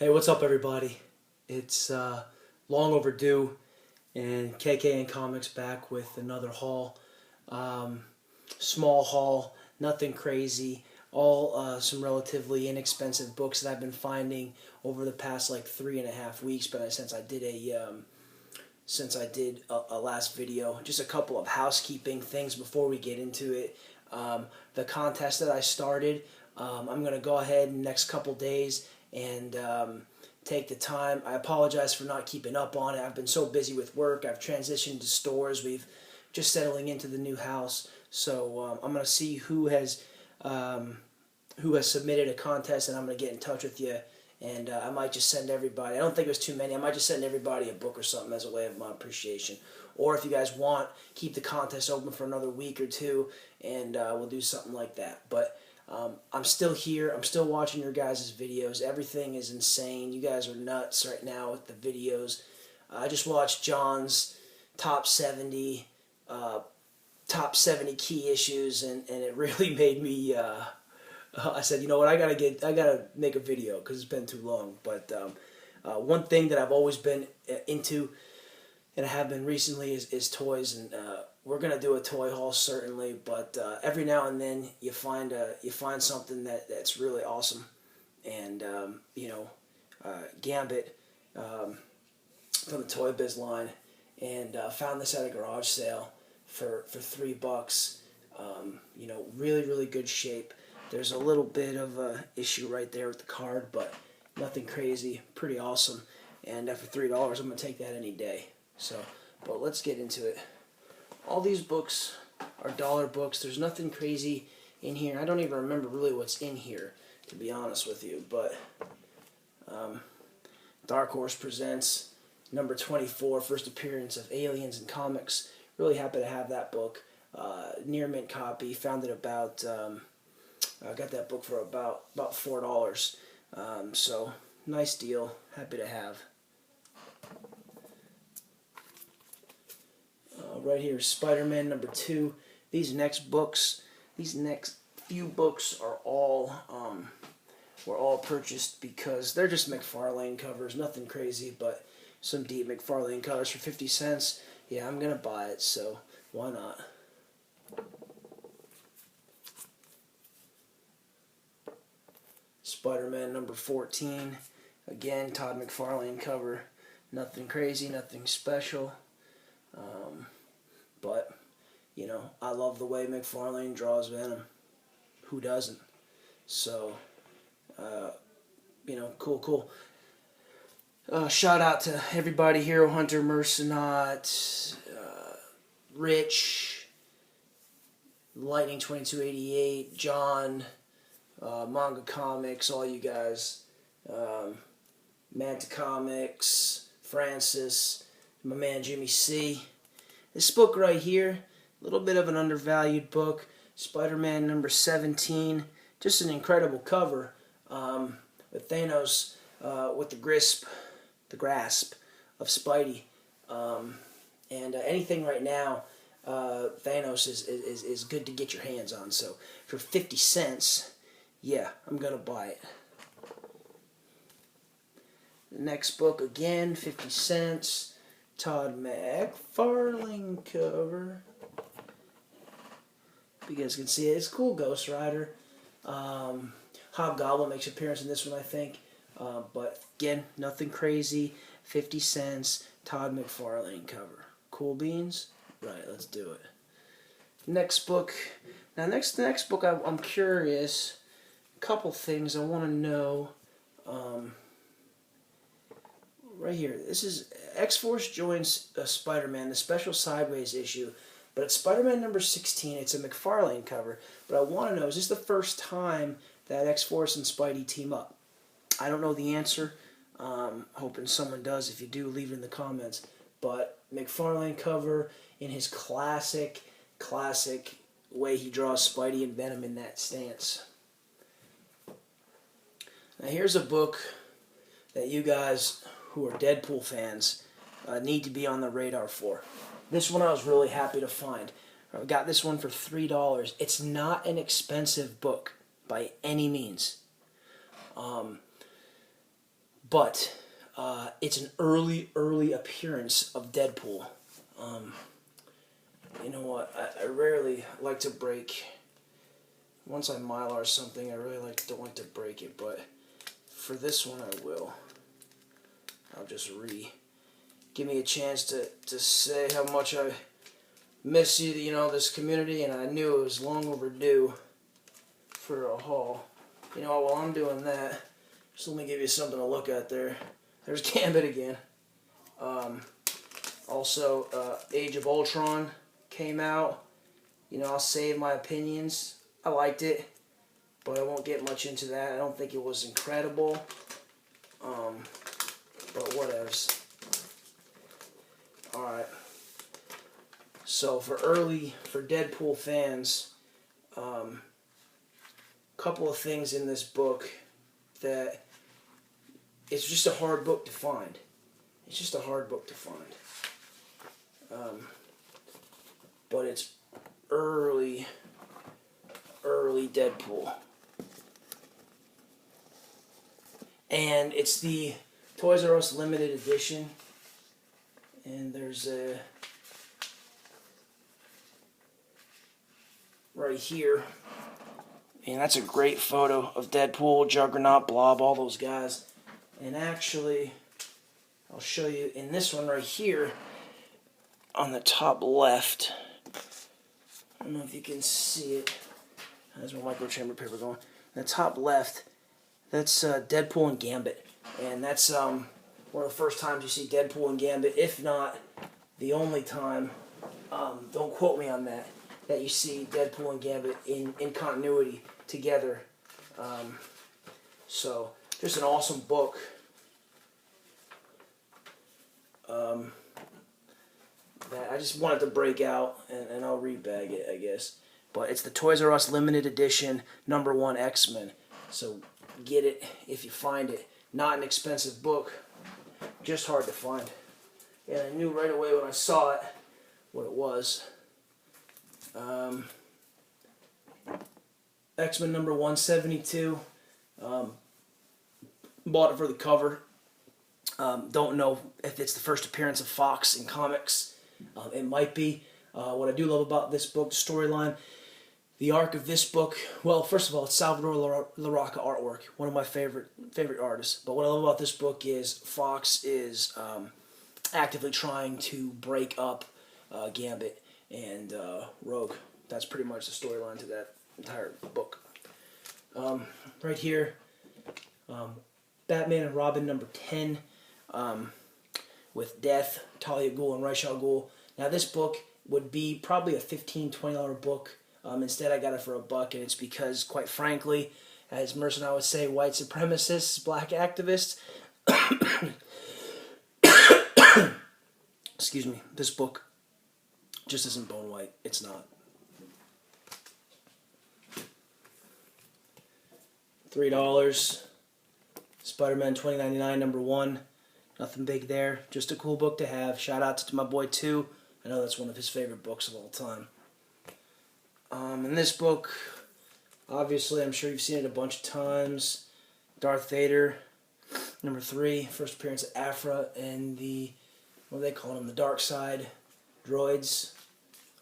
Hey, what's up, everybody? It's long overdue, and KKN Comics back with another haul. Um, Small haul, nothing crazy. All some relatively inexpensive books that I've been finding over the past like 3.5 weeks. But since I did a last video, just a couple of housekeeping things before we get into it. The contest that I started, I'm gonna go ahead in the next couple days and take the time. I apologize for not keeping up on it. I've been so busy with work. I've transitioned to stores. We've just settling into the new house. So I'm going to see who has submitted a contest, and I'm going to get in touch with you. And I might just send everybody, I don't think there's too many, I might just send everybody a book or something as a way of my appreciation. Or if you guys want, keep the contest open for another week or two, and we'll do something like that. But I'm still here. I'm still watching your guys' videos. Everything is insane. You guys are nuts right now with the videos. I just watched John's top 70 key issues, and it really made me. I said, you know what? I gotta make a video because it's been too long. But one thing that I've always been into, and I have been recently, is toys, and we're gonna do a toy haul certainly. But every now and then you find something that's really awesome, and Gambit from the Toy Biz line, and found this at a garage sale for $3. Really good shape. There's a little bit of a issue right there with the card, but nothing crazy. Pretty awesome. And for $3, I'm gonna take that any day. So, but let's get into it. All these books are dollar books. There's nothing crazy in here. I don't even remember really what's in here, to be honest with you. But Dark Horse presents number 24, first appearance of Aliens in Comics. Really happy to have that book. Near mint copy. Found it about. I got that book for about $4. So nice deal. Happy to have. Right here, Spider-Man number 2. These next few books are all were all purchased because they're just McFarlane covers, nothing crazy, but some deep McFarlane covers for 50 cents. Yeah, I'm gonna buy it, so why not? Spider-Man number 14. Again, Todd McFarlane cover. Nothing crazy, nothing special. But, I love the way McFarlane draws Venom. Who doesn't? So, cool. Shout out to everybody, Hero Hunter, Mercenaut, Rich, Lightning 2288, John, Manga Comics, all you guys, Manta Comics, Francis, my man Jimmy C. This book right here, a little bit of an undervalued book, Spider-Man number 17, just an incredible cover with Thanos with the grasp of Spidey, and anything right now, Thanos is good to get your hands on. So for 50 cents, yeah, I'm gonna buy it. The next book again, 50 cents. Todd McFarlane cover. You guys can see it. It's cool. Ghost Rider. Hobgoblin makes an appearance in this one, I think. But again, nothing crazy. 50 cents. Todd McFarlane cover. Cool beans? Right, let's do it. Next book. Now, the next book, I'm curious. A couple things I want to know. Right here. This is X-Force joins Spider-Man, the special Sideways issue. But it's Spider-Man number 16. It's a McFarlane cover. But I want to know, is this the first time that X-Force and Spidey team up? I don't know the answer. Hoping someone does. If you do, leave it in the comments. But McFarlane cover in his classic way he draws Spidey and Venom in that stance. Now here's a book that you guys who are Deadpool fans need to be on the radar for. This one I was really happy to find. I got this one for $3. It's not an expensive book by any means. but it's an early appearance of Deadpool. You know what? I rarely like to break. Once I Mylar something, I really don't like to break it, but for this one I will. I'll just give me a chance to say how much I miss you, this community, and I knew it was long overdue for a haul. You know, while I'm doing that, just let me give you something to look at there. There's Gambit again. Also, Age of Ultron came out. You know, I'll save my opinions. I liked it, but I won't get much into that. I don't think it was incredible. But whatevs. Alright. So for Deadpool fans, couple of things in this book that it's just a hard book to find. It's just a hard book to find. But it's early Deadpool. And it's the Toys R Us limited edition. And there's a right here. And that's a great photo of Deadpool, Juggernaut, Blob, all those guys. And actually, I'll show you in this one right here, on the top left. I don't know if you can see it. There's my micro chamber paper going. In the top left, that's Deadpool and Gambit. And that's one of the first times you see Deadpool and Gambit, if not the only time, don't quote me on that you see Deadpool and Gambit in continuity together. So, just an awesome book. That I just wanted to break out, and I'll rebag it, I guess. But it's the Toys R Us limited edition #1 X-Men. So get it if you find it. Not an expensive book, just hard to find. And I knew right away when I saw it what it was. X-Men number 172. Bought it for the cover. Don't know if it's the first appearance of Fox in comics. It might be. What I do love about this book, the storyline, the arc of this book. Well, first of all, it's Salvador Larroca artwork, one of my favorite artists. But what I love about this book is Fox is actively trying to break up Gambit and Rogue. That's pretty much the storyline to that entire book. Right here, Batman and Robin number 10, with Death, Talia Ghul, and Ra's al Ghul. Now this book would be probably a $15, $20 book. Instead I got it for $1, and it's because, quite frankly, as Mercer and I would say, white supremacists, black activists, excuse me, this book just isn't bone white. It's not. $3. Spider-Man 2099 #1. Nothing big there. Just a cool book to have. Shout out to my boy 2. I know that's one of his favorite books of all time. In this book, obviously, I'm sure you've seen it a bunch of times. Darth Vader, number 3. First appearance of Aphra and the, what do they call them? The Dark Side droids.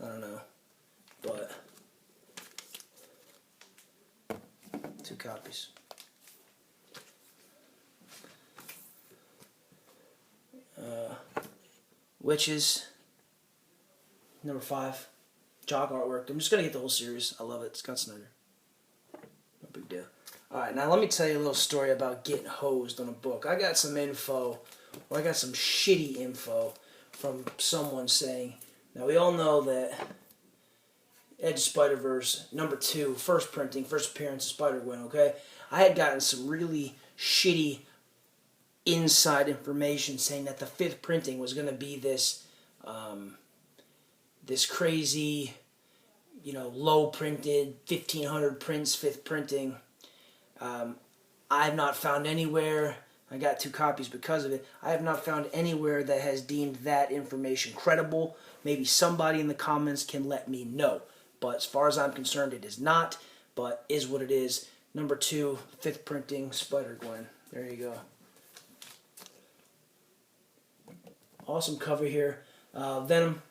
I don't know. But 2 copies. Witches, number 5. Jock artwork. I'm just going to get the whole series. I love it. Scott Snyder. No big deal. Alright, now let me tell you a little story about getting hosed on a book. I got some info, or I got some shitty info from someone saying, now we all know that Edge of Spider-Verse, number 2, first printing, first appearance of Spider-Gwen, okay? I had gotten some really shitty inside information saying that the 5th printing was going to be this this crazy, low printed 1,500 prints 5th printing. I've not found anywhere, I got 2 copies because of it, I have not found anywhere that has deemed that information credible. Maybe somebody in the comments can let me know. But as far as I'm concerned, it is not, but is what it is. Number 2, 5th printing, Spider-Gwen. There you go. Awesome cover here. Venom,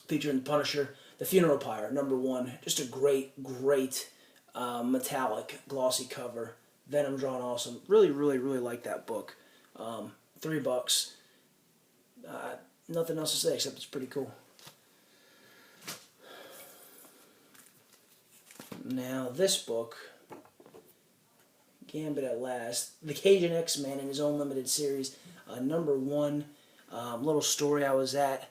featuring the Punisher. The Funeral Pyre, #1. Just a great metallic, glossy cover. Venom drawn awesome. Really, really, really like that book. $3. Nothing else to say except it's pretty cool. Now this book, Gambit at Last, the Cajun X-Man in his own limited series, #1. Little story. I was at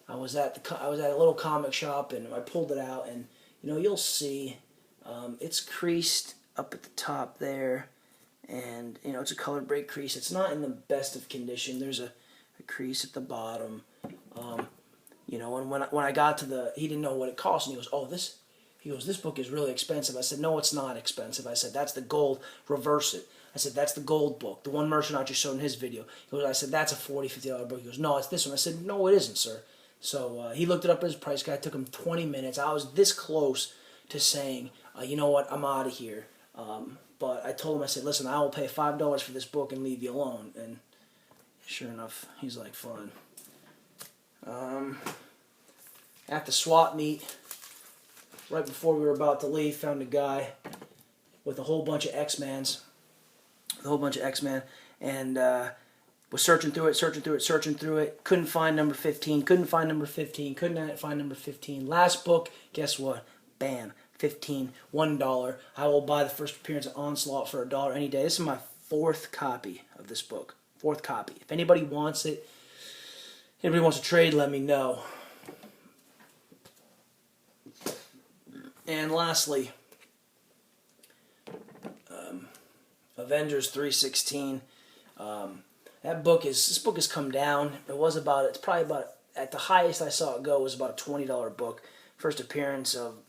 a little comic shop and I pulled it out, and you'll see it's creased up at the top there, and it's a color break crease. It's not in the best of condition. There's a crease at the bottom. And when I got to he didn't know what it cost, and he goes, "Oh, this." He goes, "This book is really expensive." I said, "No, it's not expensive." I said, "That's the gold. Reverse it." I said, "That's the gold book, the one merchant I just showed in his video." He goes, I said, "That's a $40, $50 book." He goes, "No, it's this one." I said, "No, it isn't, sir." So he looked it up at his price guide. It took him 20 minutes. I was this close to saying, "You know what, I'm out of here." But I told him, I said, "Listen, I will pay $5 for this book and leave you alone." And sure enough, he's like, "Fine." At the swap meet, right before we were about to leave, found a guy with a whole bunch of X-Mans, and was searching through it, couldn't find number 15, couldn't find number 15. Last book, guess what? Bam, 15, $1. I will buy the first appearance of Onslaught for $1 any day. This is my 4th copy of this book. 4th copy. If anybody wants it, anybody wants to trade, let me know. And lastly, Avengers 316. This book has come down. It's probably about, at the highest I saw it go was about a $20 book. First appearance of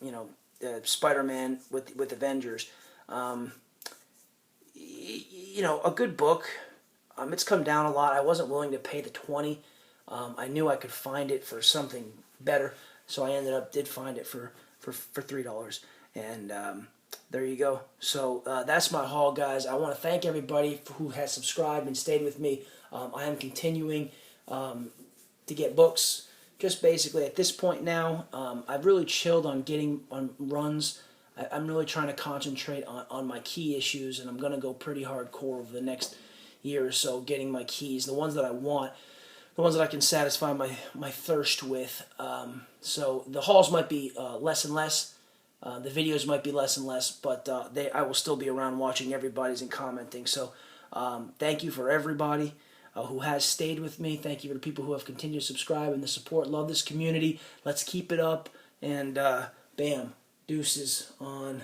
Spider-Man with Avengers. A good book. It's come down a lot. I wasn't willing to pay the $20. I knew I could find it for something better, so I did find it for $3, and there you go. So that's my haul, guys. I want to thank everybody who has subscribed and stayed with me. I am continuing to get books. Just basically at this point now, I've really chilled on getting on runs. I'm really trying to concentrate on my key issues, and I'm going to go pretty hardcore over the next year or so, getting my keys, the ones that I want, the ones that I can satisfy my thirst with. So the hauls might be less and less. The videos might be less and less, but I will still be around watching everybody's and commenting. So thank you for everybody who has stayed with me. Thank you for the people who have continued to subscribe and the support. Love this community. Let's keep it up. And bam, deuces on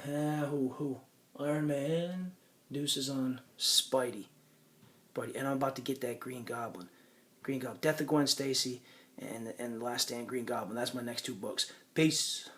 Iron Man. Deuces on Spidey. And I'm about to get that Green Goblin. Death of Gwen Stacy, and The Last Stand, Green Goblin. That's my next 2 books. Peace.